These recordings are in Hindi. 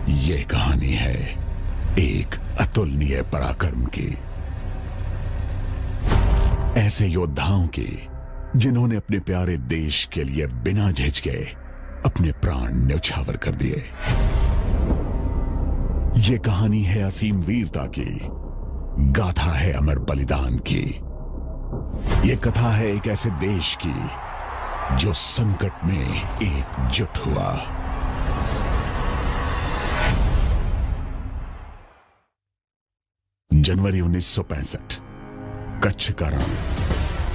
ये कहानी है एक अतुलनीय पराक्रम की, ऐसे योद्धाओं की जिन्होंने अपने प्यारे देश के लिए बिना झिझके अपने प्राण न्यौछावर कर दिए। ये कहानी है असीम वीरता की, गाथा है अमर बलिदान की। ये कथा है एक ऐसे देश की जो संकट में एकजुट हुआ। जनवरी 1965, कच्छ का रण।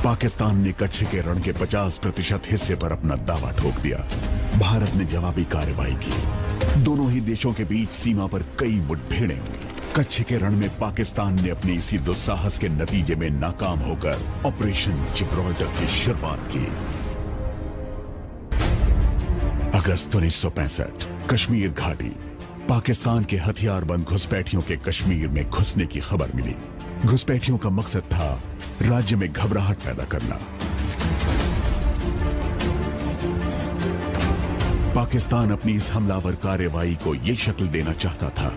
पाकिस्तान ने कच्छ के रण के 50% हिस्से पर अपना दावा ठोक दिया। भारत ने जवाबी कार्रवाई की। दोनों ही देशों के बीच सीमा पर कई मुठभेड़ें हुई। कच्छ के रण में पाकिस्तान ने अपने इसी दुस्साहस के नतीजे में नाकाम होकर ऑपरेशन जिब्राल्टर की शुरुआत की। अगस्त 1965, कश्मीर घाटी। पाकिस्तान के हथियारबंद घुसपैठियों के कश्मीर में घुसने की खबर मिली। घुसपैठियों का मकसद था राज्य में घबराहट पैदा करना। पाकिस्तान अपनी इस हमलावर कार्रवाई को यह शक्ल देना चाहता था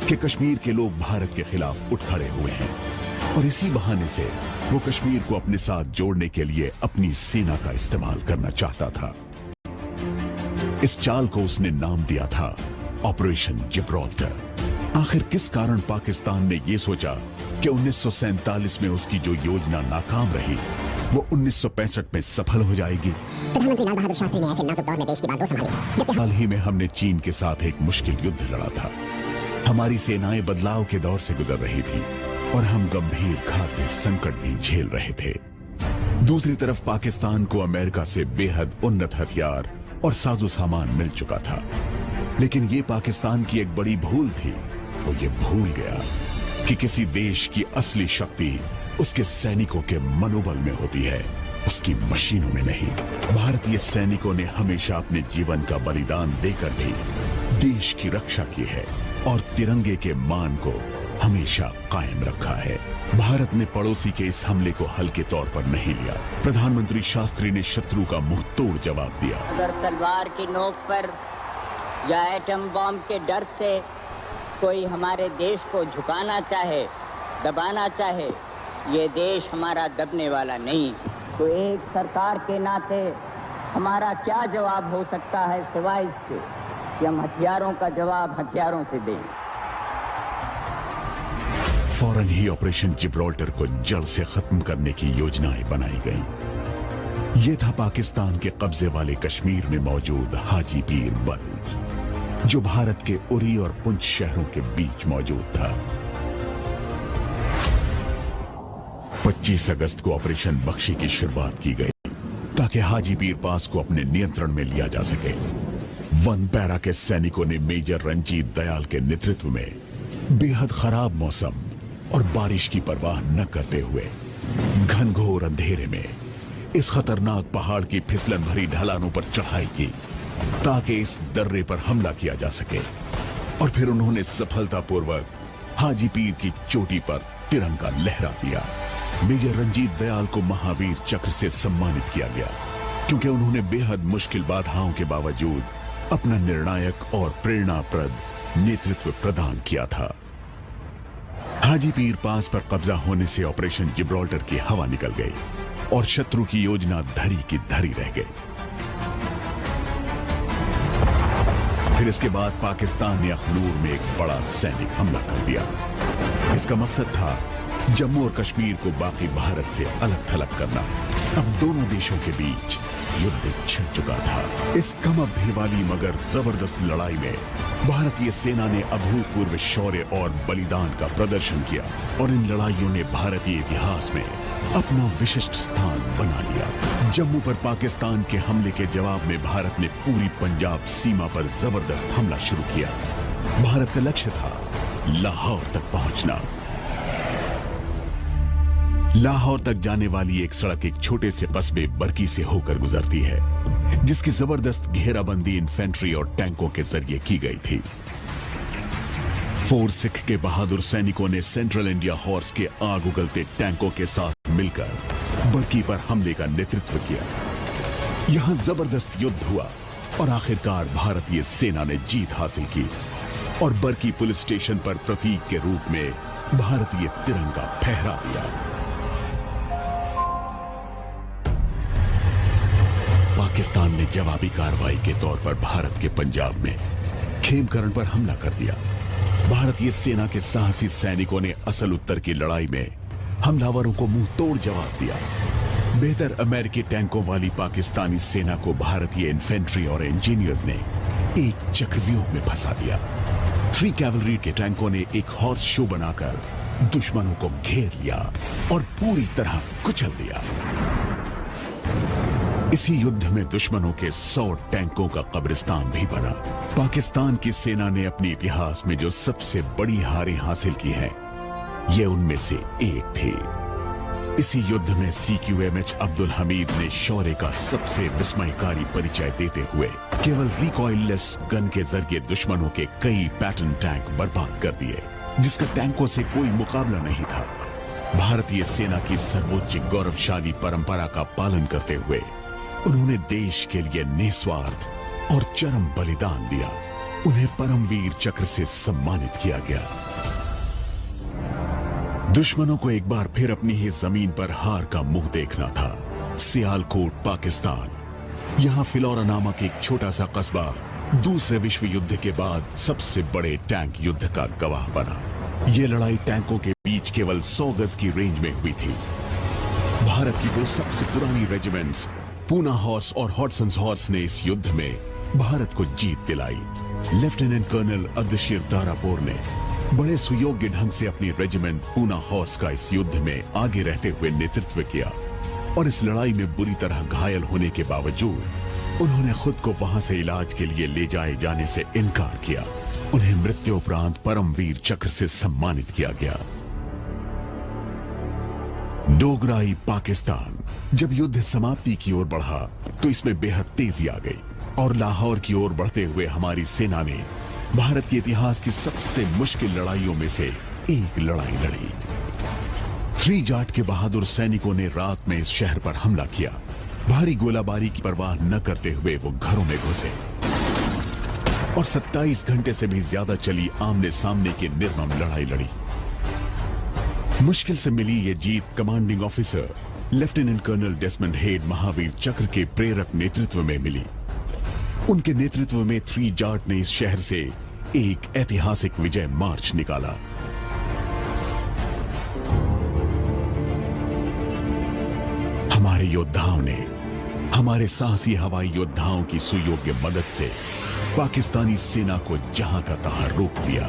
कि कश्मीर के लोग भारत के खिलाफ उठ खड़े हुए हैं और इसी बहाने से वो कश्मीर को अपने साथ जोड़ने के लिए अपनी सेना का इस्तेमाल करना चाहता था। इस चाल को उसने नाम दिया था ऑपरेशन जिब्राल्टर। आखिर किस कारण पाकिस्तान ने यह सोचा कि 1947 में उसकी जो योजना नाकाम रही वो 1965 में सफल हो जाएगी? प्रधानमंत्री लाल बहादुर शास्त्री ने ऐसे नाजुक दौर में देश की बागडोर संभाली। हाल ही में हमने चीन के साथ एक मुश्किल युद्ध लड़ा था। हमारी सेनाएं बदलाव के दौर से गुजर रही थी और हम गंभीर खाद्य संकट भी झेल रहे थे। दूसरी तरफ पाकिस्तान को अमेरिका से बेहद उन्नत हथियार और साजो सामान मिल चुका था। लेकिन ये पाकिस्तान की एक बड़ी भूल थी। वो ये भूल गया कि किसी देश की असली शक्ति उसके सैनिकों के मनोबल में होती है, उसकी मशीनों में नहीं। भारतीय सैनिकों ने हमेशा अपने जीवन का बलिदान देकर भी देश की रक्षा की है और तिरंगे के मान को हमेशा कायम रखा है। भारत ने पड़ोसी के इस हमले को हल्के तौर पर नहीं लिया। प्रधानमंत्री शास्त्री ने शत्रु का मुंह तोड़ जवाब दिया। अगर तलवार की नोक पर या एटम बॉम्ब के डर से कोई हमारे देश को झुकाना चाहे, दबाना चाहे, ये देश हमारा दबने वाला नहीं। तो एक सरकार के नाते हमारा क्या जवाब हो सकता है सिवाय इसके कि हम हथियारों का जवाब हथियारों से दें। फौरन ही ऑपरेशन जिब्राल्टर को जड़ से खत्म करने की योजनाएं बनाई गईं। यह था पाकिस्तान के कब्जे वाले कश्मीर में मौजूद हाजी पीर बल, जो भारत के उरी और पुंछ शहरों के बीच मौजूद था। 25 अगस्त को ऑपरेशन बख्शी की शुरुआत की गई ताकि हाजी पीर पास को अपने नियंत्रण में लिया जा सके। वन पैरा के सैनिकों ने मेजर रंजीत दयाल के नेतृत्व में बेहद खराब मौसम और बारिश की परवाह न करते हुए घनघोर अंधेरे में इस खतरनाक पहाड़ की फिसलन भरी ढलानों पर चढ़ाई की ताकि इस दर्रे पर हमला किया जा सके। और फिर उन्होंने सफलतापूर्वक हाजी पीर की चोटी पर तिरंगा लहरा दिया। मेजर रंजीत दयाल को महावीर चक्र से सम्मानित किया गया क्योंकि उन्होंने बेहद मुश्किल बाधाओं के बावजूद अपना निर्णायक और प्रेरणाप्रद नेतृत्व प्रदान किया था। हाजी पीर पास पर कब्जा होने से ऑपरेशन जिब्राल्टर की हवा निकल गई और शत्रु की योजना धरी की धरी रह गई। फिर इसके बाद पाकिस्तान ने अखनूर में एक बड़ा सैनिक हमला कर दिया। इसका मकसद था जम्मू और कश्मीर को बाकी भारत से अलग थलग करना। अब दोनों देशों के बीच युद्ध छिड़ चुका था। इस कम अवधि वाली मगर जबरदस्त लड़ाई में भारतीय सेना ने अभूतपूर्व शौर्य और बलिदान का प्रदर्शन किया और इन लड़ाइयों ने भारतीय इतिहास में अपना विशिष्ट स्थान बना लिया। जम्मू पर पाकिस्तान के हमले के जवाब में भारत ने पूरी पंजाब सीमा पर जबरदस्त हमला शुरू किया। भारत का लक्ष्य था लाहौर तक पहुंचना। लाहौर तक जाने वाली एक सड़क एक छोटे से कस्बे बरकी से होकर गुजरती है, जिसकी जबरदस्त घेराबंदी इन्फेंट्री और टैंकों के जरिए की गई थी। फोर्ट सिख के बहादुर सैनिकों ने सेंट्रल इंडिया हॉर्स के आग उगलते टैंकों के साथ मिलकर बरकी पर हमले का नेतृत्व किया। यहां जबरदस्त युद्ध हुआ और आखिरकार भारतीय सेना ने जीत हासिल की। और बरकी पुलिस स्टेशन पर प्रतीक के रूप में भारतीय तिरंगा फहरा दिया। पाकिस्तान ने जवाबी कार्रवाई के तौर पर भारत के पंजाब में खेमकरण पर हमला कर दिया। भारतीय सेना के साहसी सैनिकों ने असल उत्तर की लड़ाई में हमलावरों को मुंह तोड़ जवाब दिया। बेहतर अमेरिकी टैंकों वाली पाकिस्तानी सेना को भारतीय इन्फेंट्री और इंजीनियर्स ने एक चक्रव्यूह में फंसा दिया। 3 कैवलरी के टैंकों ने एक हॉर्स शो बनाकर दुश्मनों को घेर लिया और पूरी तरह कुचल दिया। इसी युद्ध में दुश्मनों के 100 टैंकों का कब्रिस्तान भी बना। पाकिस्तान की सेना ने अपने इतिहास में जो सबसे बड़ी हारें हासिल की हैं, ये उनमें से एक थी। इसी युद्ध में CQMH अब्दुल हमीद ने शौर्य का सबसे विस्मयकारी परिचय देते हुए केवल रिकॉइललेस गन के जरिए दुश्मनों के कई पैटर्न टैंक बर्बाद कर दिए, जिसका टैंकों से कोई मुकाबला नहीं था। भारतीय सेना की सर्वोच्च गौरवशाली परंपरा का पालन करते हुए उन्होंने देश के लिए निस्वार्थ और चरम बलिदान दिया। उन्हें परमवीर चक्र से सम्मानित किया गया। दुश्मनों को एक बार फिर अपनी ही जमीन पर हार का मुंह देखना था। सियालकोट, पाकिस्तान। यहां फिलौरा नामक एक छोटा सा कस्बा दूसरे विश्व युद्ध के बाद सबसे बड़े टैंक युद्ध का गवाह बना। यह लड़ाई टैंकों के बीच केवल 100 गज की रेंज में हुई थी। भारत की 2 सबसे पुरानी रेजिमेंट्स पूना हॉर्स और हॉडसन्स हॉर्स ने इस युद्ध में भारत को जीत दिलाई। लेफ्टिनेंट कर्नल अर्धशीर तारापुर ने बड़े सुयोग्य ढंग से अपनी रेजिमेंट पूना हॉर्स का इस युद्ध में आगे रहते हुए नेतृत्व किया और इस लड़ाई में बुरी तरह घायल होने के बावजूद उन्होंने खुद को वहां से इलाज के लिए ले जाए जाने से इनकार किया। उन्हें मृत्यु उपरांत परमवीर चक्र से सम्मानित किया गया। डोगराई, पाकिस्तान। जब युद्ध समाप्ति की ओर बढ़ा तो इसमें बेहद तेजी आ गई और लाहौर की ओर बढ़ते हुए हमारी सेना ने भारत के इतिहास की सबसे मुश्किल लड़ाइयों में से एक लड़ाई लड़ी। 3 जाट के बहादुर सैनिकों ने रात में इस शहर पर हमला किया। भारी गोलाबारी की परवाह न करते हुए वो घरों में घुसे और 27 घंटे से भी ज्यादा चली आमने सामने की निर्मम लड़ाई लड़ी। मुश्किल से मिली ये जीत commanding officer lieutenant colonel Desmond Hayde Mahavir Chakra के प्रेरक नेतृत्व में मिली। उनके नेतृत्व में 3 जाट ने इस शहर से एक ऐतिहासिक विजय मार्च निकाला। हमारे योद्धाओं ने हमारे साहसी हवाई योद्धाओं की सुयोग्य मदद से पाकिस्तानी सेना को जहां का तहां रोक दिया।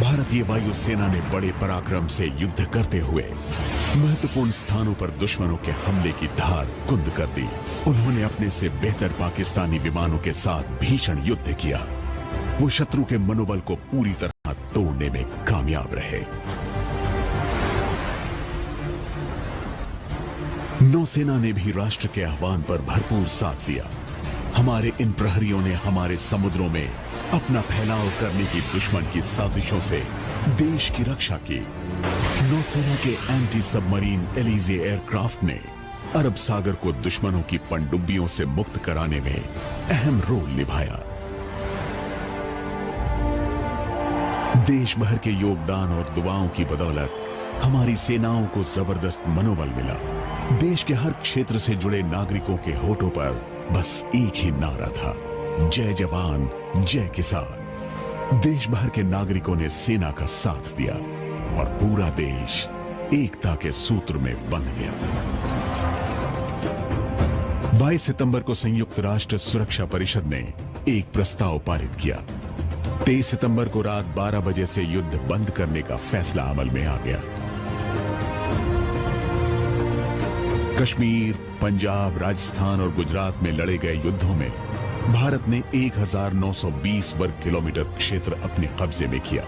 भारतीय वायुसेना ने बड़े पराक्रम से युद्ध करते हुए महत्वपूर्ण स्थानों पर दुश्मनों के हमले की धार कुंद कर दी। उन्होंने अपने से बेहतर पाकिस्तानी विमानों के साथ भीषण युद्ध किया। वो शत्रु के मनोबल को पूरी तरह तोड़ने में कामयाब रहे। नौसेना ने भी राष्ट्र के आह्वान पर भरपूर साथ दिया। हमारे इन प्रहरियों ने हमारे समुद्रों में अपना फैलाव करने की दुश्मन की साजिशों से देश की रक्षा की। नौसेना के एंटी सबमरीन एलिजे एयरक्राफ्ट ने अरब सागर को दुश्मनों की पनडुब्बियों से मुक्त कराने में अहम रोल निभाया। देश भर के योगदान और दुआओं की बदौलत हमारी सेनाओं को जबरदस्त मनोबल मिला। देश के हर क्षेत्र से जुड़े नागरिकों के होठों पर बस एक ही नारा था, जय जवान जय किसान। देश भर के नागरिकों ने सेना का साथ दिया और पूरा देश एकता के सूत्र में बंध गया। 22 सितंबर को संयुक्त राष्ट्र सुरक्षा परिषद ने एक प्रस्ताव पारित किया। 23 सितंबर को रात 12 बजे से युद्ध बंद करने का फैसला अमल में आ गया। कश्मीर, पंजाब, राजस्थान और गुजरात में लड़े गए युद्धों में भारत ने 1920 वर्ग किलोमीटर क्षेत्र अपने कब्जे में किया,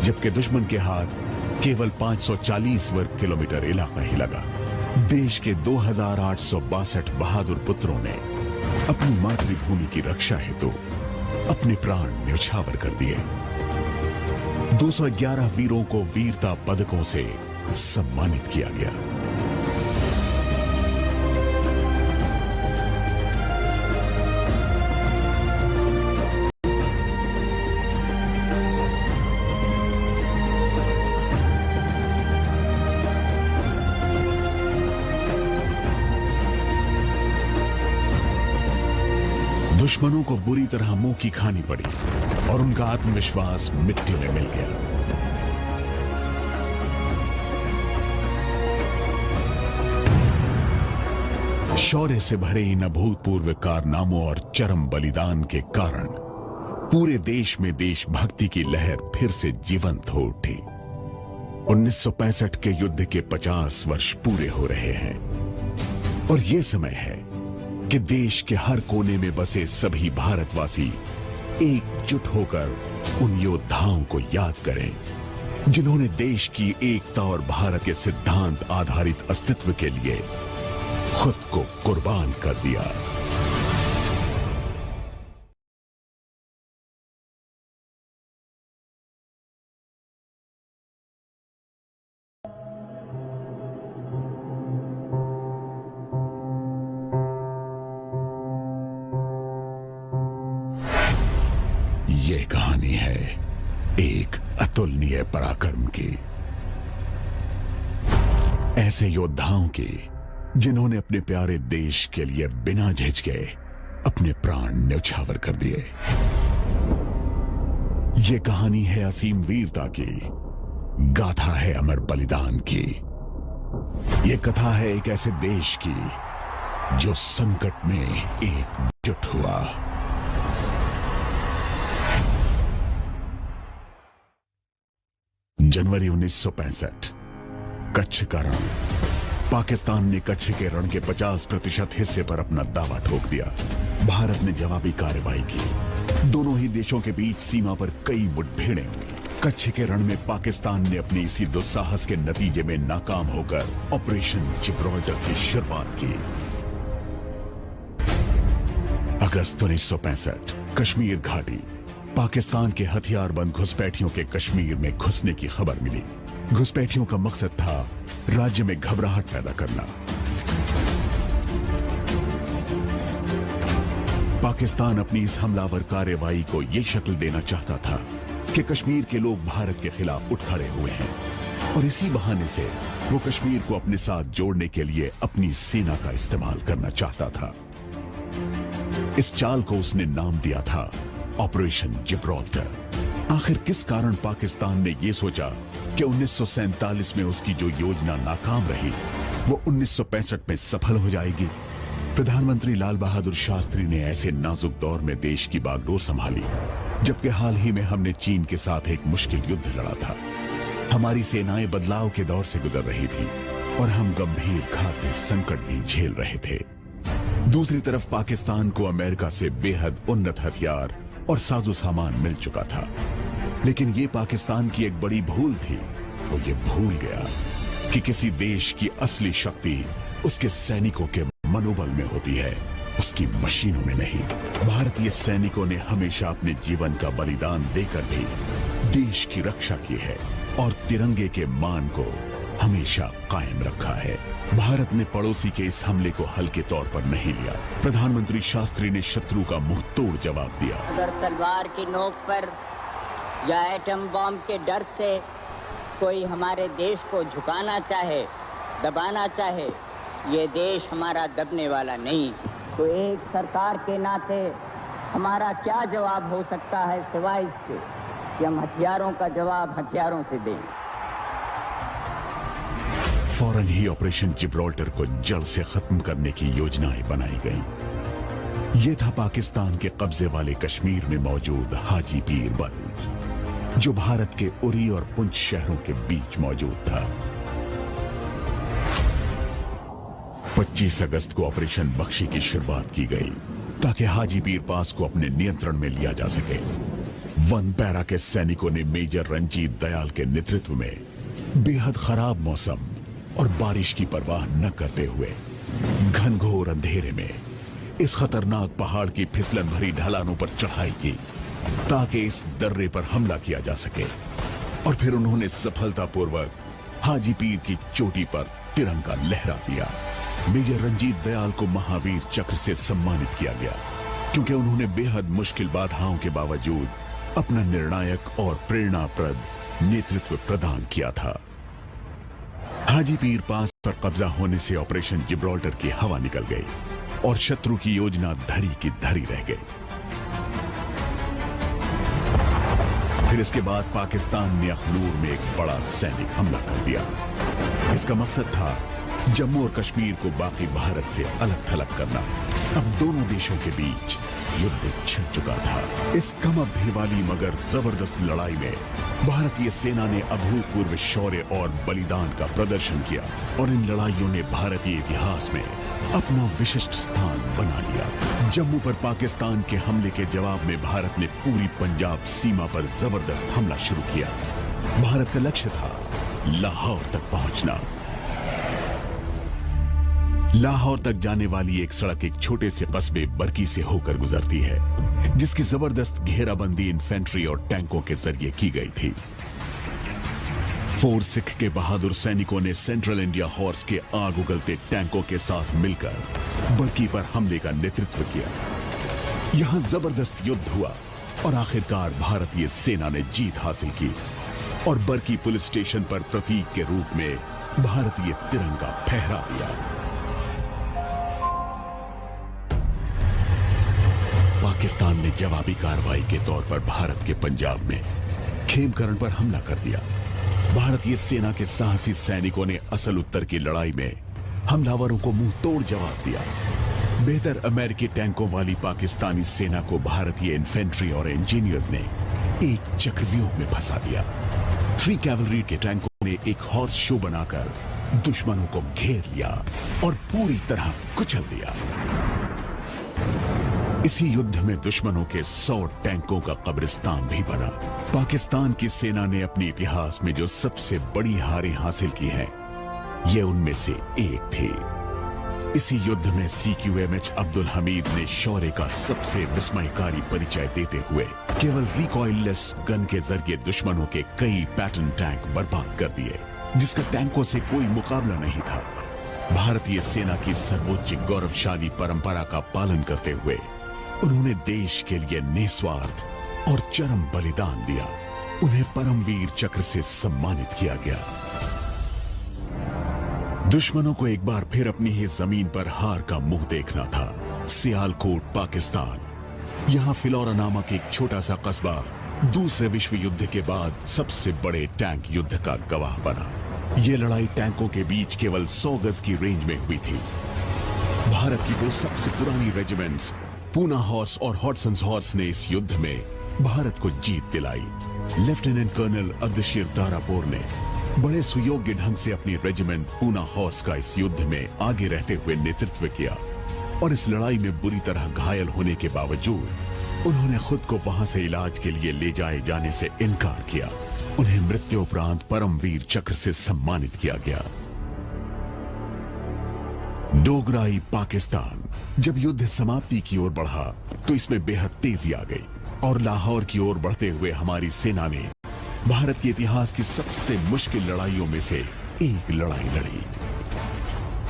जबकि दुश्मन के हाथ केवल 540 वर्ग किलोमीटर इलाका ही लगा। देश के 2862 बहादुर पुत्रों ने अपनी मातृभूमि की रक्षा हेतु अपने प्राण न्यौछावर कर दिए। 211 वीरों को वीरता पदकों से सम्मानित किया गया। दुश्मनों को बुरी तरह मुंह की खानी पड़ी और उनका आत्मविश्वास मिट्टी में मिल गया। शौर्य से भरे इन अभूतपूर्व कारनामों और चरम बलिदान के कारण पूरे देश में देशभक्ति की लहर फिर से जीवंत हो उठी। 1965 के युद्ध के 50 वर्ष पूरे हो रहे हैं और यह समय है कि देश के हर कोने में बसे सभी भारतवासी एकजुट होकर उन योद्धाओं को याद करें जिन्होंने देश की एकता और भारत के सिद्धांत आधारित अस्तित्व के लिए खुद को कुर्बान कर दिया। ये कहानी है एक अतुलनीय पराक्रम की, ऐसे योद्धाओं की जिन्होंने अपने प्यारे देश के लिए बिना झिझके अपने प्राण न्यौछावर कर दिए। ये कहानी है असीम वीरता की, गाथा है अमर बलिदान की। ये कथा है एक ऐसे देश की जो संकट में एकजुट हुआ। जनवरी 1965, कच्छ का रण। पाकिस्तान ने कच्छ के रण के 50% हिस्से पर अपना दावा ठोक दिया। भारत ने जवाबी कार्रवाई की। दोनों ही देशों के बीच सीमा पर कई मुठभेड़ें हुई। कच्छ के रण में पाकिस्तान ने अपने इसी दुस्साहस के नतीजे में नाकाम होकर ऑपरेशन जिब्राल्टर की शुरुआत की। अगस्त 1965, कश्मीर घाटी। पाकिस्तान के हथियारबंद घुसपैठियों के कश्मीर में घुसने की खबर मिली। घुसपैठियों का मकसद था राज्य में घबराहट पैदा करना। पाकिस्तान अपनी इस हमलावर कार्रवाई को यह शक्ल देना चाहता था कि कश्मीर के लोग भारत के खिलाफ उठ खड़े हुए हैं और इसी बहाने से वो कश्मीर को अपने साथ जोड़ने के लिए अपनी सेना का इस्तेमाल करना चाहता था। इस चाल को उसने नाम दिया था ऑपरेशन जिब्राल्टर। आखिर किस कारण पाकिस्तान ने यह सोचा कि 1947 में उसकी जो योजना नाकाम रही वो 1965 में सफल हो जाएगी? प्रधानमंत्री लाल बहादुर शास्त्री ने ऐसे नाजुक दौर में देश की बागडोर संभाली जबकि हाल ही में हमने चीन के साथ एक मुश्किल युद्ध लड़ा था। हमारी सेनाएं बदलाव के दौर से गुजर रही थी और हम गंभीर खाद्य संकट भी झेल रहे थे। दूसरी तरफ पाकिस्तान को अमेरिका से बेहद उन्नत हथियार और साजो सामान मिल चुका था, लेकिन ये पाकिस्तान की एक बड़ी भूल थी। वो ये भूल गया कि किसी देश की असली शक्ति उसके सैनिकों के मनोबल में होती है, उसकी मशीनों में नहीं। भारतीय सैनिकों ने हमेशा अपने जीवन का बलिदान देकर भी देश की रक्षा की है और तिरंगे के मान को हमेशा कायम रखा है। भारत ने पड़ोसी के इस हमले को हल्के तौर पर नहीं लिया। प्रधानमंत्री शास्त्री ने शत्रु का मुंह तोड़ जवाब दिया। अगर तलवार की नोक पर या एटम बॉम्ब के डर से कोई हमारे देश को झुकाना चाहे, दबाना चाहे, ये देश हमारा दबने वाला नहीं। तो एक सरकार के नाते हमारा क्या जवाब हो सकता है सिवाय इसके कि हम हथियारों का जवाब हथियारों से दें। फौरन ही ऑपरेशन जिब्राल्टर को जड़ से खत्म करने की योजनाएं बनाई गईं। यह था पाकिस्तान के कब्जे वाले कश्मीर में मौजूद हाजी पीर बल, जो भारत के उरी और पुंछ शहरों के बीच मौजूद था। 25 अगस्त को ऑपरेशन बख्शी की शुरुआत की गई ताकि हाजी पीर पास को अपने नियंत्रण में लिया जा सके। वन पैरा के सैनिकों ने मेजर रंजीत दयाल के नेतृत्व में बेहद खराब मौसम और बारिश की परवाह न करते हुए घनघोर अंधेरे में इस खतरनाक पहाड़ की फिसलन भरी ढलानों पर चढ़ाई की ताकि इस दर्रे पर हमला किया जा सके और फिर उन्होंने सफलतापूर्वक हाजी पीर की चोटी पर तिरंगा लहरा दिया। मेजर रंजीत दयाल को महावीर चक्र से सम्मानित किया गया क्योंकि उन्होंने बेहद मुश्किल बाधाओं के बावजूद अपना निर्णायक और प्रेरणाप्रद नेतृत्व प्रदान किया था। हाजी पीर पास पर कब्जा होने से ऑपरेशन जिब्राल्टर की हवा निकल गई और शत्रु की योजना धरी की धरी रह गई। फिर इसके बाद पाकिस्तान ने अखनूर में एक बड़ा सैनिक हमला कर दिया। इसका मकसद था जम्मू और कश्मीर को बाकी भारत से अलग थलग करना। अब दोनों देशों के बीच युद्ध छिड़ चुका था। इस कम अवधि वाली मगर जबरदस्त लड़ाई में भारतीय सेना ने अभूतपूर्व शौर्य और बलिदान का प्रदर्शन किया और इन लड़ाइयों ने भारतीय इतिहास में अपना विशिष्ट स्थान बना लिया। जम्मू पर पाकिस्तान के हमले के जवाब में भारत ने पूरी पंजाब सीमा पर जबरदस्त हमला शुरू किया। भारत का लक्ष्य था लाहौर तक पहुंचना। लाहौर तक जाने वाली एक सड़क एक छोटे से कस्बे बरकी से होकर गुजरती है, जिसकी जबरदस्त घेराबंदी इन्फेंट्री और टैंकों के जरिए की गई थी। फोर सिख के बहादुर सैनिकों ने सेंट्रल इंडिया हॉर्स के आग उगलते टैंकों के साथ मिलकर बरकी पर हमले का नेतृत्व किया। यहां जबरदस्त युद्ध हुआ और आखिरकार भारतीय सेना ने जीत हासिल की और बरकी पुलिस स्टेशन पर प्रतीक के रूप में भारतीय तिरंगा फहरा दिया। पाकिस्तान ने जवाबी कार्रवाई के तौर पर भारत के पंजाब में खेमकरण पर हमला कर दिया। भारतीय सेना के साहसी सैनिकों ने असल उत्तर की लड़ाई में हमलावरों को मुंह तोड़ जवाब दिया। बेहतर अमेरिकी टैंकों वाली पाकिस्तानी सेना को भारतीय इन्फेंट्री और इंजीनियर्स ने एक चक्रव्यूह में फंसा दिया। 3 कैवलरी के टैंकों ने एक हॉर्स शो बनाकर दुश्मनों को घेर लिया और पूरी तरह कुचल दिया। इसी युद्ध में दुश्मनों के 100 टैंकों का कब्रिस्तान भी बना। पाकिस्तान की सेना ने अपने इतिहास में जो सबसे बड़ी हारें हासिल की हैं, ये उनमें से एक थी। इसी युद्ध में CQMH अब्दुल हमीद ने शौर्य का सबसे विस्मयकारी परिचय देते हुए केवल रिकॉइललेस गन के जरिए दुश्मनों के कई पैटर्न टैंक बर्बाद कर दिए, जिसका टैंकों से कोई मुकाबला नहीं था। भारतीय सेना की सर्वोच्च गौरवशाली परंपरा का पालन करते हुए उन्होंने देश के लिए निस्वार्थ और चरम बलिदान दिया। उन्हें परमवीर चक्र से सम्मानित किया गया। दुश्मनों को एक बार फिर अपनी ही जमीन पर हार का मुंह देखना था। सियालकोट, पाकिस्तान। यहां फिलौरा नामक एक छोटा सा कस्बा दूसरे विश्व युद्ध के बाद सबसे बड़े टैंक युद्ध का गवाह बना। यह लड़ाई टैंकों के बीच केवल 100 गज की रेंज में हुई थी। भारत की 2 सबसे पुरानी रेजिमेंट्स पूना हॉर्स और हॉटसन्स हॉर्स ने इस युद्ध में भारत को जीत दिलाई। लेफ्टिनेंट कर्नल अर्धशीर तारापुर ने बड़े सुयोग्य ढंग से अपनी रेजिमेंट पूना हॉर्स का इस युद्ध में आगे रहते हुए नेतृत्व किया और इस लड़ाई में बुरी तरह घायल होने के बावजूद उन्होंने खुद को वहां से इलाज के लिए ले जाए जाने से इनकार किया। उन्हें मृत्यु उपरांत परमवीर चक्र से सम्मानित किया गया। डोगराई, पाकिस्तान। जब युद्ध समाप्ति की ओर बढ़ा तो इसमें बेहद तेजी आ गई और लाहौर की ओर बढ़ते हुए हमारी सेना ने भारत के इतिहास की सबसे मुश्किल लड़ाइयों में से एक लड़ाई लड़ी।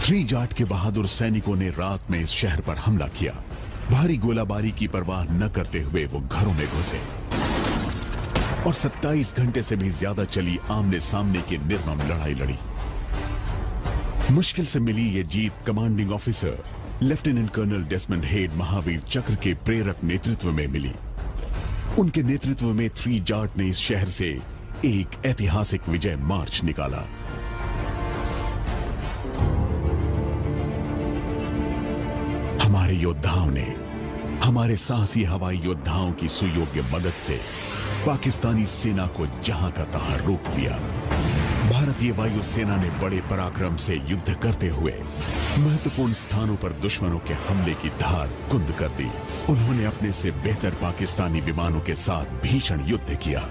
3 जाट के बहादुर सैनिकों ने रात में इस शहर पर हमला किया। भारी गोलाबारी की परवाह न करते हुए वो घरों में घुसे और 27 घंटे से भी ज्यादा चली आमने सामने की निर्मम लड़ाई लड़ी। मुश्किल से मिली ये जीत commanding officer lieutenant colonel Desmond Hayde Mahavir Chakra के प्रेरक नेतृत्व में मिली। उनके नेतृत्व में 3 जाट ने इस शहर से एक ऐतिहासिक विजय मार्च निकाला। हमारे योद्धाओं ने हमारे साहसी हवाई योद्धाओं की सुयोग्य मदद से पाकिस्तानी सेना को जहां का तहां रोक दिया। भारतीय वायुसेना ने बड़े पराक्रम से युद्ध करते हुए महत्वपूर्ण स्थानों पर दुश्मनों के हमले की धार कुंद कर दी। उन्होंने अपने से बेहतर पाकिस्तानी विमानों के साथ भीषण युद्ध किया।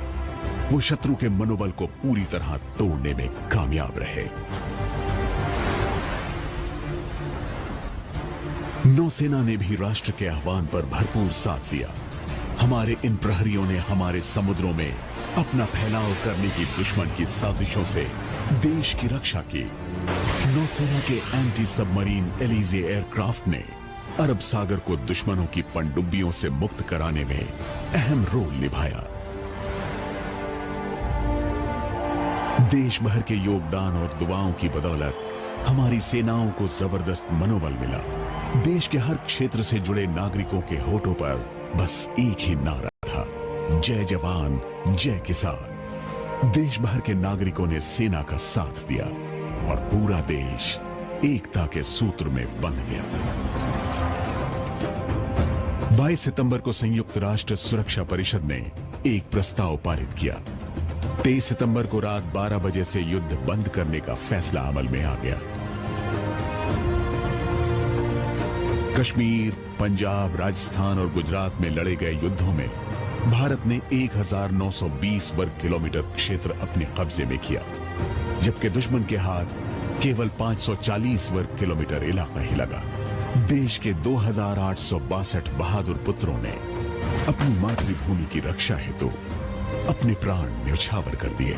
वो शत्रु के मनोबल को पूरी तरह तोड़ने में कामयाब रहे। नौसेना ने भी राष्ट्र के आह्वान पर भरपूर साथ दिया। हमारे इन प्रहरियों ने हमारे समुद्रों में अपना फैलाव करने की दुश्मन की साजिशों से देश की रक्षा की। नौसेना के एंटी सबमरीन एलिजे एयरक्राफ्ट ने अरब सागर को दुश्मनों की पनडुब्बियों से मुक्त कराने में अहम रोल निभाया। देश भर के योगदान और दुआओं की बदौलत हमारी सेनाओं को जबरदस्त मनोबल मिला। देश के हर क्षेत्र से जुड़े नागरिकों के होठों पर बस एक ही नारा था, जय जवान जय किसान। देश भर के नागरिकों ने सेना का साथ दिया और पूरा देश एकता के सूत्र में बंध गया। 22 सितंबर को संयुक्त राष्ट्र सुरक्षा परिषद ने एक प्रस्ताव पारित किया। 23 सितंबर को रात 12 बजे से युद्ध बंद करने का फैसला अमल में आ गया। कश्मीर, पंजाब, राजस्थान और गुजरात में लड़े गए युद्धों में भारत ने 1920 वर्ग किलोमीटर क्षेत्र अपने कब्जे में किया, जबकि दुश्मन के हाथ केवल 540 वर्ग किलोमीटर इलाका ही लगा। देश के 2862 बहादुर पुत्रों ने अपनी मातृभूमि की रक्षा हेतु अपने प्राण न्यौछावर कर दिए।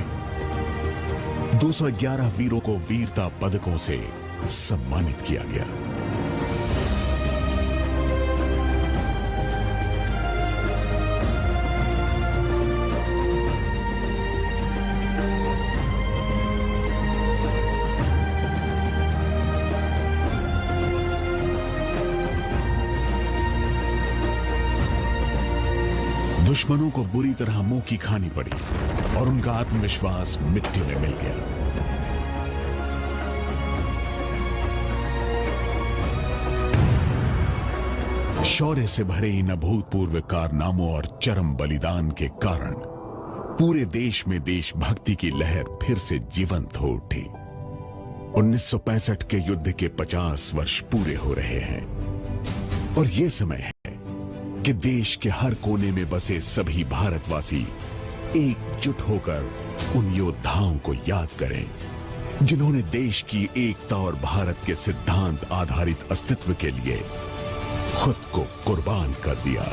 211 वीरों को वीरता पदकों से सम्मानित किया गया। दुश्मनों को बुरी तरह मुंह की खानी पड़ी और उनका आत्मविश्वास मिट्टी में मिल गया। शौर्य से भरे इन अभूतपूर्व कारनामों और चरम बलिदान के कारण पूरे देश में देशभक्ति की लहर फिर से जीवंत हो उठी। 1965 के युद्ध के 50 वर्ष पूरे हो रहे हैं और यह समय है कि देश के हर कोने में बसे सभी भारतवासी एकजुट होकर उन योद्धाओं को याद करें जिन्होंने देश की एकता और भारत के सिद्धांत आधारित अस्तित्व के लिए खुद को कुर्बान कर दिया।